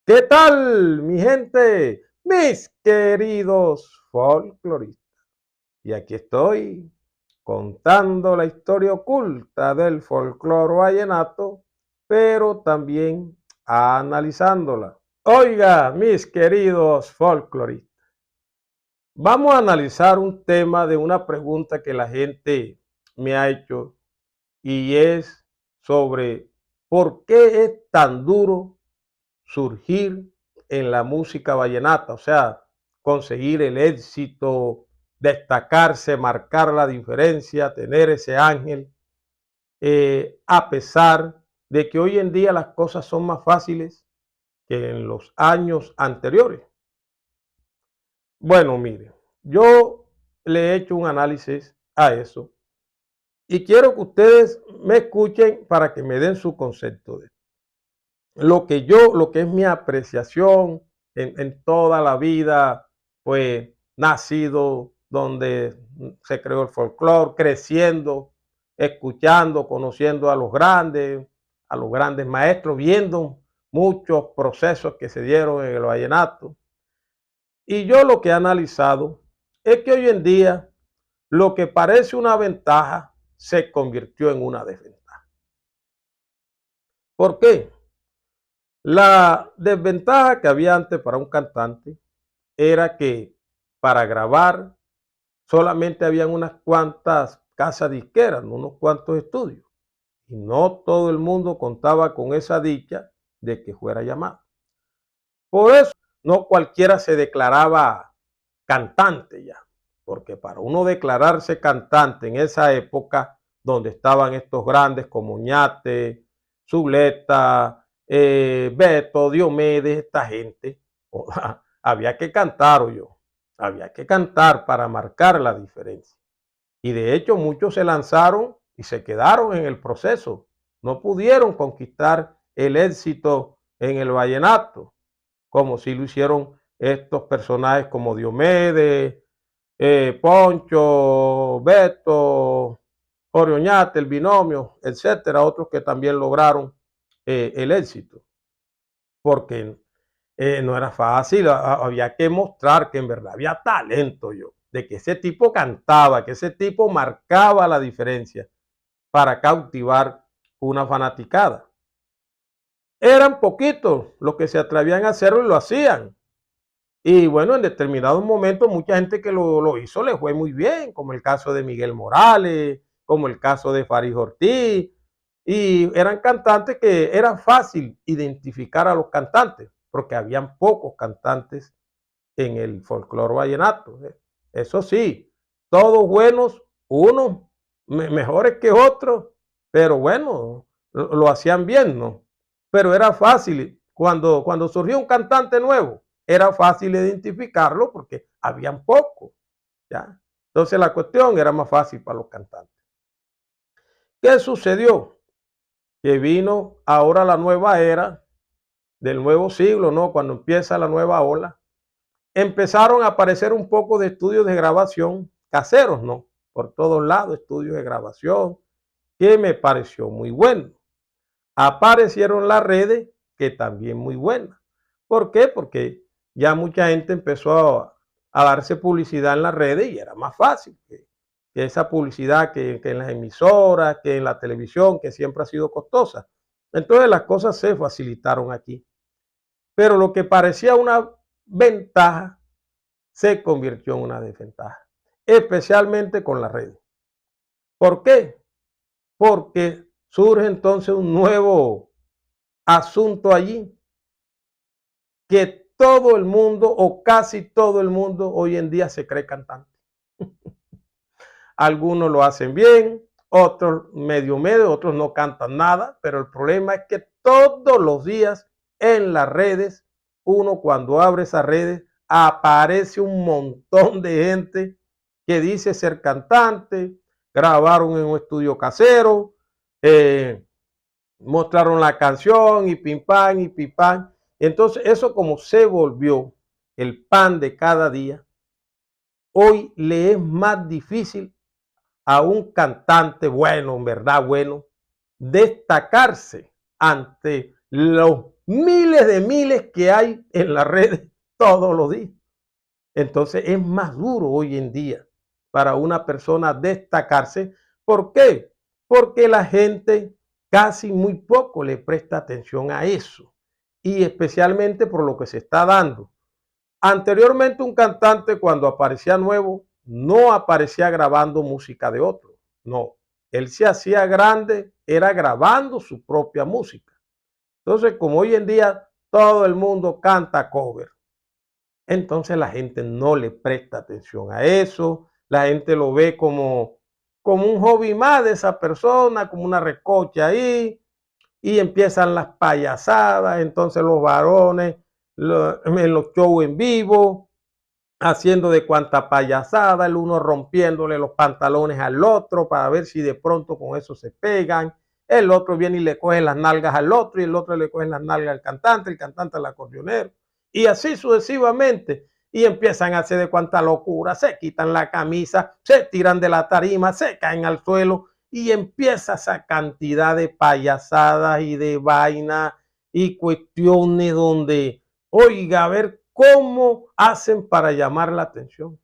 ¿Qué tal, mi gente? Mis queridos folcloristas. Y aquí estoy contando la historia oculta del folclore vallenato, pero también analizándola. Oiga, mis queridos folcloristas, vamos a analizar un tema de una pregunta que la gente me ha hecho y es sobre por qué es tan duro surgir en la música vallenata, o sea, conseguir el éxito, destacarse, marcar la diferencia, tener ese ángel, a pesar de que hoy en día las cosas son más fáciles que en los años anteriores. Bueno, mire, yo le he hecho un análisis a eso y quiero que ustedes me escuchen para que me den su concepto de lo que es mi apreciación en toda la vida, pues nacido donde se creó el folclore, creciendo, escuchando, conociendo a los grandes maestros, viendo muchos procesos que se dieron en el vallenato. Y yo lo que he analizado es que hoy en día lo que parece una ventaja se convirtió en una desventaja. ¿Por qué? La desventaja que había antes para un cantante era que para grabar solamente habían unas cuantas casas disqueras, unos cuantos estudios. Y no todo el mundo contaba con esa dicha de que fuera llamado. Por eso no cualquiera se declaraba cantante ya, porque para uno declararse cantante en esa época donde estaban estos grandes como Ñate, Zuleta, Beto, Diomedes, esta gente, había que cantar, había que cantar para marcar la diferencia. Y de hecho muchos se lanzaron y se quedaron en el proceso, no pudieron conquistar el éxito en el vallenato, como si lo hicieron estos personajes como Diomedes, Poncho, Beto, Orioñate, el binomio, etcétera, otros que también lograron el éxito, porque no era fácil, había que mostrar que en verdad había talento de que ese tipo cantaba, que ese tipo marcaba la diferencia para cautivar una fanaticada. Eran poquitos los que se atrevían a hacerlo y lo hacían. Y bueno, en determinados momentos mucha gente que lo hizo le fue muy bien, como el caso de Miguel Morales, como el caso de Farid Ortiz, y eran cantantes que era fácil identificar a los cantantes, porque habían pocos cantantes en el folclore vallenato. Eso sí, todos buenos, unos mejores que otros, pero bueno, lo hacían bien, ¿no? Pero era fácil, cuando surgió un cantante nuevo, era fácil identificarlo porque habían pocos, ¿ya? Entonces la cuestión era más fácil para los cantantes. ¿Qué sucedió? Que vino ahora la nueva era del nuevo siglo, ¿no? Cuando empieza la nueva ola, empezaron a aparecer un poco de estudios de grabación caseros, ¿no? Por todos lados, estudios de grabación, que me pareció muy bueno. Aparecieron las redes, que también muy buenas. ¿Por qué? Porque ya mucha gente empezó a darse publicidad en las redes y era más fácil que esa publicidad que en las emisoras, que en la televisión, que siempre ha sido costosa. Entonces las cosas se facilitaron aquí. Pero lo que parecía una ventaja se convirtió en una desventaja, especialmente con las redes. ¿Por qué? Porque surge entonces un nuevo asunto allí, que todo el mundo o casi todo el mundo hoy en día se cree cantante. Algunos lo hacen bien, otros medio, otros no cantan nada, pero el problema es que todos los días en las redes, uno cuando abre esas redes, aparece un montón de gente que dice ser cantante, grabaron en un estudio casero, mostraron la canción y pim pam y pim pam. Entonces eso como se volvió el pan de cada día, hoy le es más difícil a un cantante bueno, en verdad bueno, destacarse ante los miles de miles que hay en las redes todos los días. Entonces es más duro hoy en día para una persona destacarse. ¿Por qué? Porque la gente casi muy poco le presta atención a eso, y especialmente por lo que se está dando. Anteriormente un cantante cuando aparecía nuevo no aparecía grabando música de otro, no, él se hacía grande, era grabando su propia música. Entonces, como hoy en día todo el mundo canta cover, entonces la gente no le presta atención a eso, la gente lo ve como un hobby más de esa persona, como una recocha ahí, y empiezan las payasadas. Entonces los varones en los shows en vivo, haciendo de cuanta payasada, el uno rompiéndole los pantalones al otro para ver si de pronto con eso se pegan, el otro viene y le coge las nalgas al otro, y el otro le coge las nalgas al cantante, el cantante al acordeonero, y así sucesivamente. Y empiezan a hacer de cuanta locura, se quitan la camisa, se tiran de la tarima, se caen al suelo, y empieza esa cantidad de payasadas y de vaina y cuestiones donde, oiga, a ver cómo hacen para llamar la atención.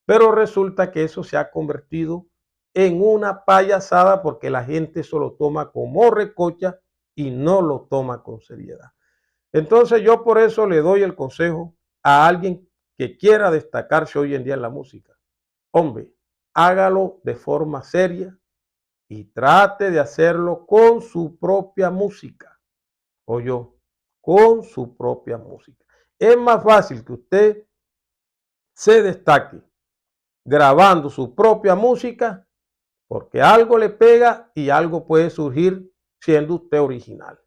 Pero resulta que eso se ha convertido en una payasada porque la gente se lo toma como recocha y no lo toma con seriedad. Entonces yo por eso le doy el consejo a alguien que quiera destacarse hoy en día en la música. Hombre, hágalo de forma seria y trate de hacerlo con su propia música. O yo, con su propia música. Es más fácil que usted se destaque grabando su propia música, porque algo le pega y algo puede surgir siendo usted original.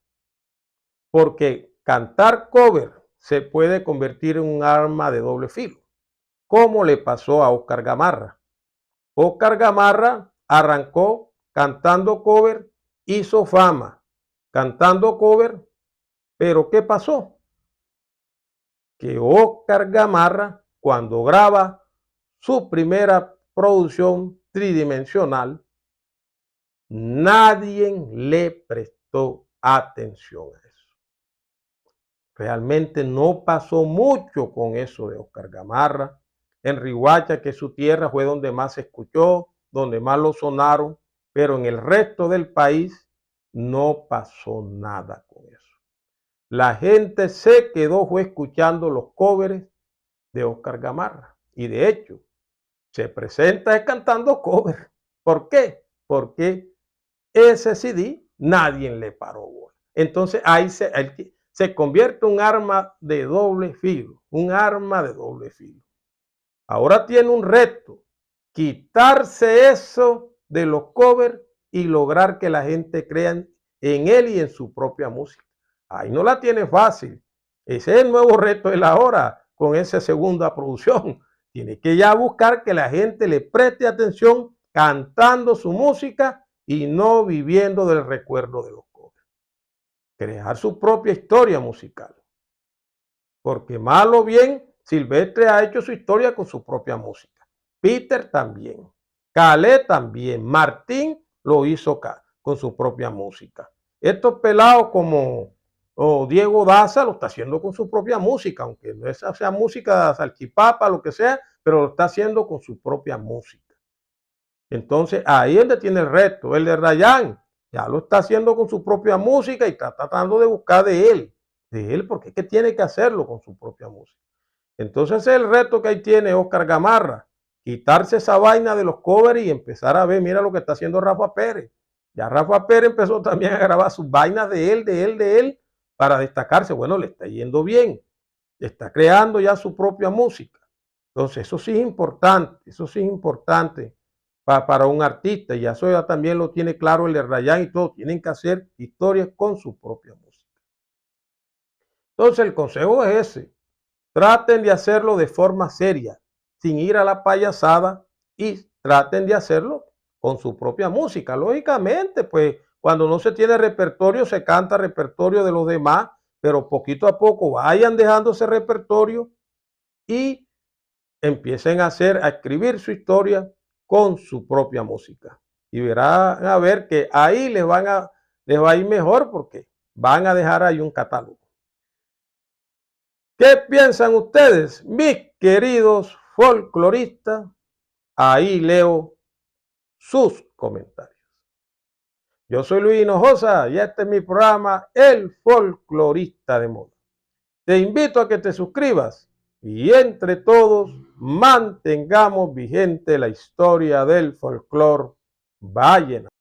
Porque cantar cover se puede convertir en un arma de doble filo, como le pasó a Oscar Gamarra. Oscar Gamarra arrancó cantando cover, hizo fama cantando cover, pero ¿qué pasó? Que Oscar Gamarra, cuando graba su primera producción tridimensional, nadie le prestó atención a eso. Realmente no pasó mucho con eso de Oscar Gamarra. En Riohacha, que es su tierra, fue donde más se escuchó, donde más lo sonaron, pero en el resto del país no pasó nada con eso. La gente se quedó fue escuchando los covers de Oscar Gamarra, y de hecho se presenta cantando cover. ¿Por qué? Porque ese CD nadie le paró bola. Entonces ahí se convierte en un arma de doble filo, un arma de doble filo. Ahora tiene un reto, quitarse eso de los covers y lograr que la gente crea en él y en su propia música. Ahí no la tiene fácil. Ese es el nuevo reto de la hora con esa segunda producción. Tiene que ya buscar que la gente le preste atención cantando su música y no viviendo del recuerdo de los covers. Crear su propia historia musical. Porque mal o bien, Silvestre ha hecho su historia con su propia música. Peter también. Calé también. Martín lo hizo con su propia música. Estos pelados como Diego Daza lo está haciendo con su propia música, aunque no sea música salchipapa, lo que sea, pero lo está haciendo con su propia música. Entonces ahí es donde tiene el reto. El de Rayán ya lo está haciendo con su propia música y está tratando de buscar de él, porque es que tiene que hacerlo con su propia música. Entonces ese es el reto que ahí tiene Oscar Gamarra, quitarse esa vaina de los covers y empezar a ver, mira lo que está haciendo Rafa Pérez. Ya Rafa Pérez empezó también a grabar sus vainas de él, para destacarse. Bueno, le está yendo bien, está creando ya su propia música. Entonces eso sí es importante para un artista, y eso ya también lo tiene claro el de Rayán y todo, tienen que hacer historias con su propia música. Entonces el consejo es ese, traten de hacerlo de forma seria, sin ir a la payasada, y traten de hacerlo con su propia música. Lógicamente, pues cuando no se tiene repertorio, se canta repertorio de los demás, pero poquito a poco vayan dejando ese repertorio y empiecen a escribir su historia con su propia música. Y verán a ver que ahí les va a ir mejor porque van a dejar ahí un catálogo. ¿Qué piensan ustedes, mis queridos folcloristas? Ahí leo sus comentarios. Yo soy Luis Hinojosa y este es mi programa El Folclorista de Moda. Te invito a que te suscribas y entre todos mantengamos vigente la historia del folclor vallenato.